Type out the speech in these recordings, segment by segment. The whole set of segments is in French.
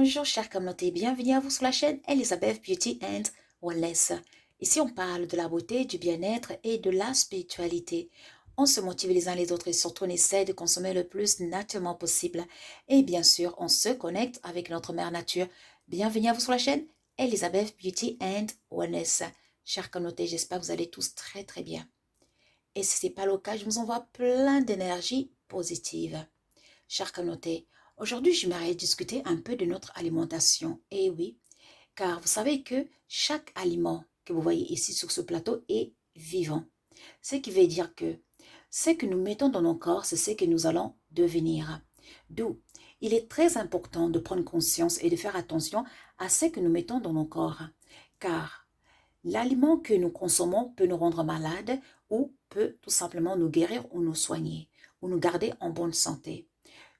Bonjour chère communauté, bienvenue à vous sur la chaîne Elizabeth Beauty and Wellness. Ici on parle de la beauté, du bien-être et de la spiritualité. On se motive les uns les autres et surtout on essaie de consommer le plus naturellement possible. Et bien sûr on se connecte avec notre mère nature. Bienvenue à vous sur la chaîne Elizabeth Beauty and Wellness. Chère communauté, j'espère que vous allez tous très très bien. Et si ce n'est pas le cas, je vous envoie plein d'énergie positive. Chers communauté, aujourd'hui, j'aimerais discuter un peu de notre alimentation. Et oui, car vous savez que chaque aliment que vous voyez ici sur ce plateau est vivant. Ce qui veut dire que ce que nous mettons dans nos corps, c'est ce que nous allons devenir. D'où il est très important de prendre conscience et de faire attention à ce que nous mettons dans nos corps. Car l'aliment que nous consommons peut nous rendre malades ou peut tout simplement nous guérir ou nous soigner ou nous garder en bonne santé.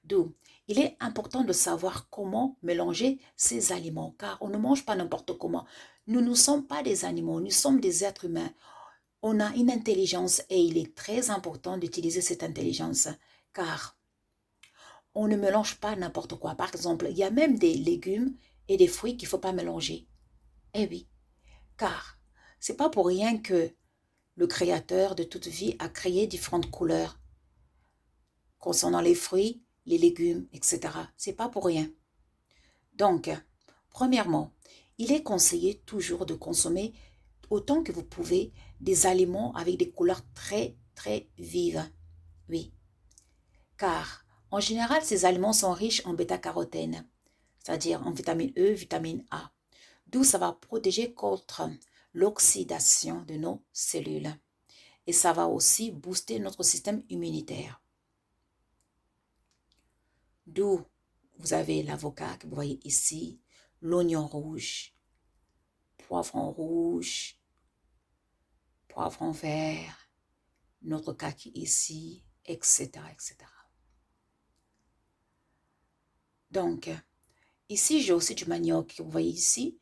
D'où il est important de savoir comment mélanger ces aliments, car on ne mange pas n'importe comment. Nous ne sommes pas des animaux, nous sommes des êtres humains. On a une intelligence et il est très important d'utiliser cette intelligence, car on ne mélange pas n'importe quoi. Par exemple, il y a même des légumes et des fruits qu'il ne faut pas mélanger. Eh oui, car c'est pas pour rien que le créateur de toute vie a créé différentes couleurs concernant les fruits, les légumes, etc. C'est pas pour rien. Donc, premièrement, il est conseillé toujours de consommer autant que vous pouvez des aliments avec des couleurs très très vives. Oui, car en général, ces aliments sont riches en bêta-carotène, c'est-à-dire en vitamine E, vitamine A, d'où ça va protéger contre l'oxydation de nos cellules. Et ça va aussi booster notre système immunitaire. D'où vous avez l'avocat que vous voyez ici, l'oignon rouge, poivron rouge, poivron vert, notre kaki ici, etc., etc. Donc, ici, j'ai aussi du manioc que vous voyez ici.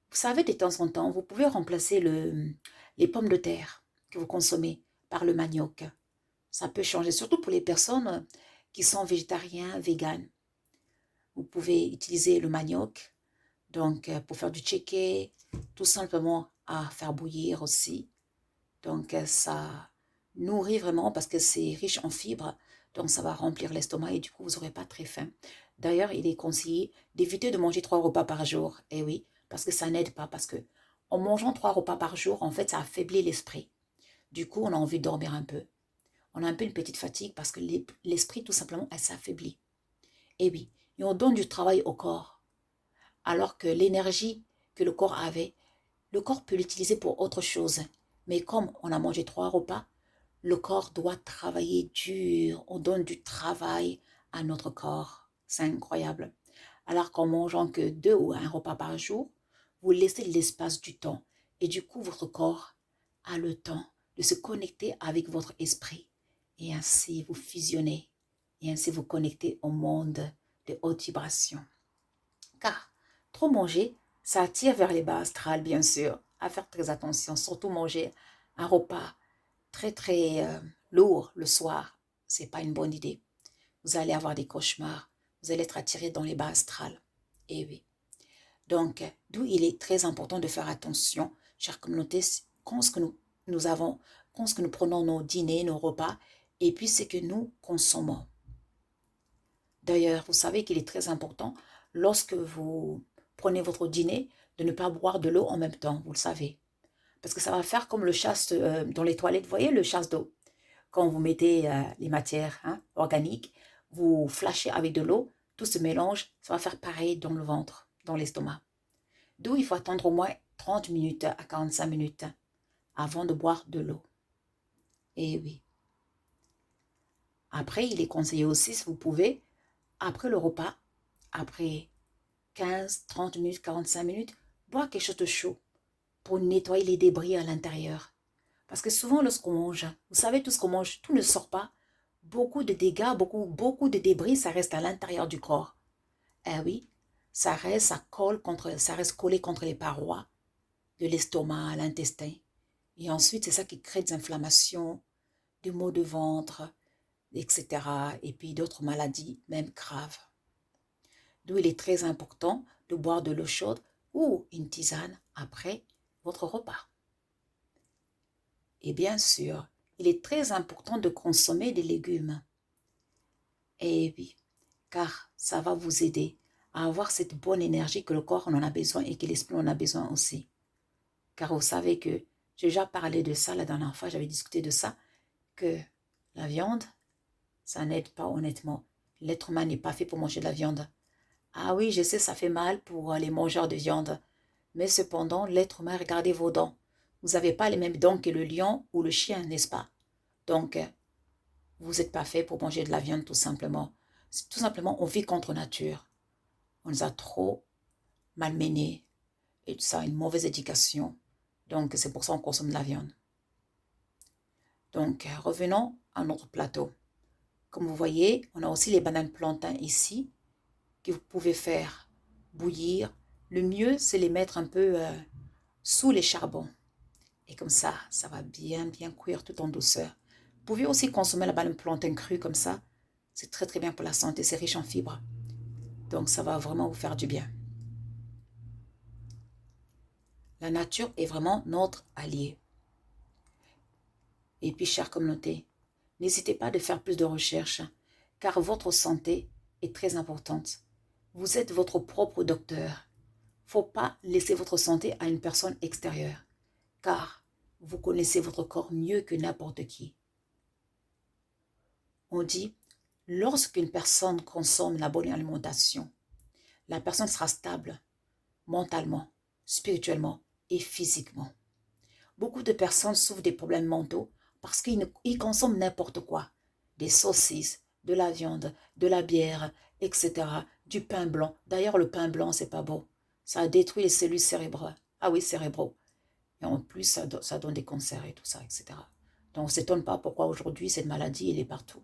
Vous savez, de temps en temps, vous pouvez remplacer les pommes de terre que vous consommez par le manioc. Ça peut changer, surtout pour les personnes qui sont végétariens, véganes. Vous pouvez utiliser le manioc, donc pour faire du tchéké, tout simplement à faire bouillir aussi. Donc ça nourrit vraiment parce que c'est riche en fibres, donc ça va remplir l'estomac et du coup vous n'aurez pas très faim. D'ailleurs, il est conseillé d'éviter de manger 3 repas par jour. Eh oui, parce que ça n'aide pas, parce que en mangeant 3 repas par jour, en fait, ça affaiblit l'esprit. Du coup, on a envie de dormir un peu. On a un peu une petite fatigue parce que l'esprit, tout simplement, elle s'affaiblit. Eh oui, et on donne du travail au corps. Alors que l'énergie que le corps avait, le corps peut l'utiliser pour autre chose. Mais comme on a mangé 3 repas, le corps doit travailler dur. On donne du travail à notre corps. C'est incroyable. Alors qu'en mangeant que 2 ou 1 repas par jour, vous laissez l'espace du temps. Et du coup, votre corps a le temps de se connecter avec votre esprit. Et ainsi, vous fusionnez. Et ainsi, vous connectez au monde de haute vibration. Car trop manger, ça attire vers les bas astrales, bien sûr. À faire très attention, surtout manger un repas très très lourd le soir. C'est pas une bonne idée. Vous allez avoir des cauchemars. Vous allez être attiré dans les bas astrales. Et oui. Donc, d'où il est très important de faire attention, chère communauté, quand ce que nous avons, quand ce que nous prenons nos dîners, nos repas, et puis ce que nous consommons. D'ailleurs, vous savez qu'il est très important, lorsque vous prenez votre dîner, de ne pas boire de l'eau en même temps, vous le savez. Parce que ça va faire comme le chasse dans les toilettes, vous voyez le chasse d'eau. Quand vous mettez les matières organiques, vous flashez avec de l'eau, tout se mélange, ça va faire pareil dans le ventre, dans l'estomac. D'où il faut attendre au moins 30 minutes à 45 minutes avant de boire de l'eau. Et oui. Après, il est conseillé aussi, si vous pouvez, après le repas, après 15, 30 minutes, 45 minutes, boire quelque chose de chaud pour nettoyer les débris à l'intérieur. Parce que souvent, lorsqu'on mange, vous savez, tout ce qu'on mange, tout ne sort pas. Beaucoup de dégâts, beaucoup de débris, ça reste à l'intérieur du corps. Eh oui, ça reste, ça reste collé contre les parois de l'estomac, l'intestin. Et ensuite, c'est ça qui crée des inflammations, des maux de ventre, etc. Et puis d'autres maladies, même graves. D'où il est très important de boire de l'eau chaude ou une tisane après votre repas. Et bien sûr, il est très important de consommer des légumes. Et oui, car ça va vous aider à avoir cette bonne énergie que le corps en a besoin et que l'esprit en a besoin aussi. Car vous savez que j'ai déjà parlé de ça la dernière fois, j'avais discuté de ça, que la viande, ça n'aide pas honnêtement. L'être humain n'est pas fait pour manger de la viande. Ah oui, je sais, ça fait mal pour les mangeurs de viande. Mais cependant, l'être humain, regardez vos dents. Vous n'avez pas les mêmes dents que le lion ou le chien, n'est-ce pas? Donc, vous n'êtes pas fait pour manger de la viande tout simplement. Tout simplement, on vit contre nature. On nous a trop malmenés et tout ça, une mauvaise éducation. Donc, c'est pour ça qu'on consomme de la viande. Donc, revenons à notre plateau. Comme vous voyez, on a aussi les bananes plantains ici que vous pouvez faire bouillir. Le mieux, c'est les mettre un peu sous les charbons. Et comme ça va bien cuire tout en douceur. Vous pouvez aussi consommer la banane plantain crue comme ça. C'est très très bien pour la santé, c'est riche en fibres. Donc ça va vraiment vous faire du bien. La nature est vraiment notre allié. Et puis, chère communauté, n'hésitez pas de faire plus de recherches, car votre santé est très importante. Vous êtes votre propre docteur. Faut pas laisser votre santé à une personne extérieure, car vous connaissez votre corps mieux que n'importe qui. On dit, lorsqu'une personne consomme la bonne alimentation, la personne sera stable mentalement, spirituellement et physiquement. Beaucoup de personnes souffrent des problèmes mentaux parce qu'ils consomment n'importe quoi. Des saucisses, de la viande, de la bière, etc. Du pain blanc. D'ailleurs, le pain blanc, c'est pas bon. Ça détruit les cellules cérébrales. Ah oui, cérébraux. Et en plus, ça donne des cancers et tout ça, etc. Donc, on ne s'étonne pas pourquoi aujourd'hui, cette maladie, elle est partout.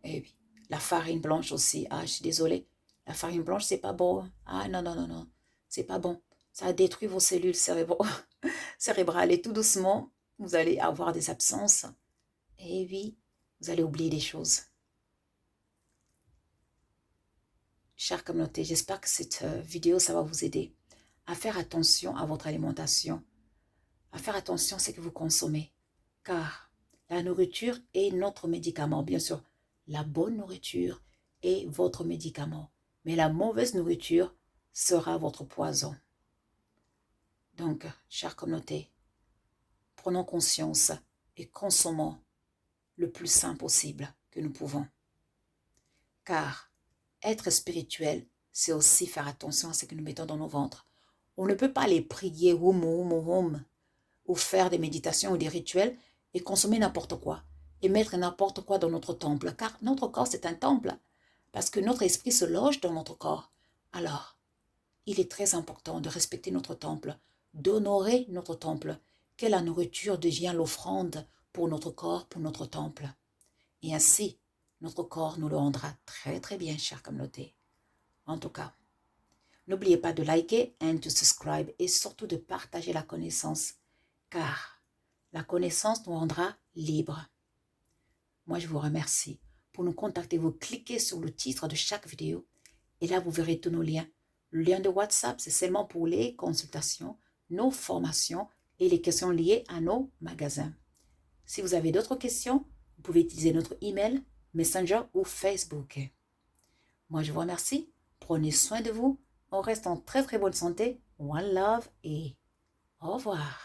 Et oui, la farine blanche aussi. Ah, je suis désolée. La farine blanche, c'est pas bon. Ah, non, non, non, non. C'est pas bon. Ça détruit vos cellules cérébrales. Et tout doucement, vous allez avoir des absences. Et oui, vous allez oublier des choses. Chère communauté, j'espère que cette vidéo, ça va vous aider à faire attention à votre alimentation, à faire attention à ce que vous consommez. Car la nourriture est notre médicament. Bien sûr, la bonne nourriture est votre médicament. Mais la mauvaise nourriture sera votre poison. Donc, chère communauté, prenons conscience et consommons le plus sain possible que nous pouvons. Car être spirituel, c'est aussi faire attention à ce que nous mettons dans nos ventres. On ne peut pas aller prier ou faire des méditations ou des rituels et consommer n'importe quoi et mettre n'importe quoi dans notre temple. Car notre corps, c'est un temple. Parce que notre esprit se loge dans notre corps. Alors, il est très important de respecter notre temple, d'honorer notre temple, que la nourriture devienne l'offrande pour notre corps, pour notre temple. Et ainsi, notre corps nous le rendra très très bien, chère communauté. En tout cas, n'oubliez pas de liker et de subscribe et surtout de partager la connaissance, car la connaissance nous rendra libres. Moi, je vous remercie. Pour nous contacter, vous cliquez sur le titre de chaque vidéo et là, vous verrez tous nos liens. Le lien de WhatsApp, c'est seulement pour les consultations, nos formations et les questions liées à nos magasins. Si vous avez d'autres questions, vous pouvez utiliser notre email, Messenger ou Facebook. Moi, je vous remercie. Prenez soin de vous. On reste en très très bonne santé. One love et au revoir.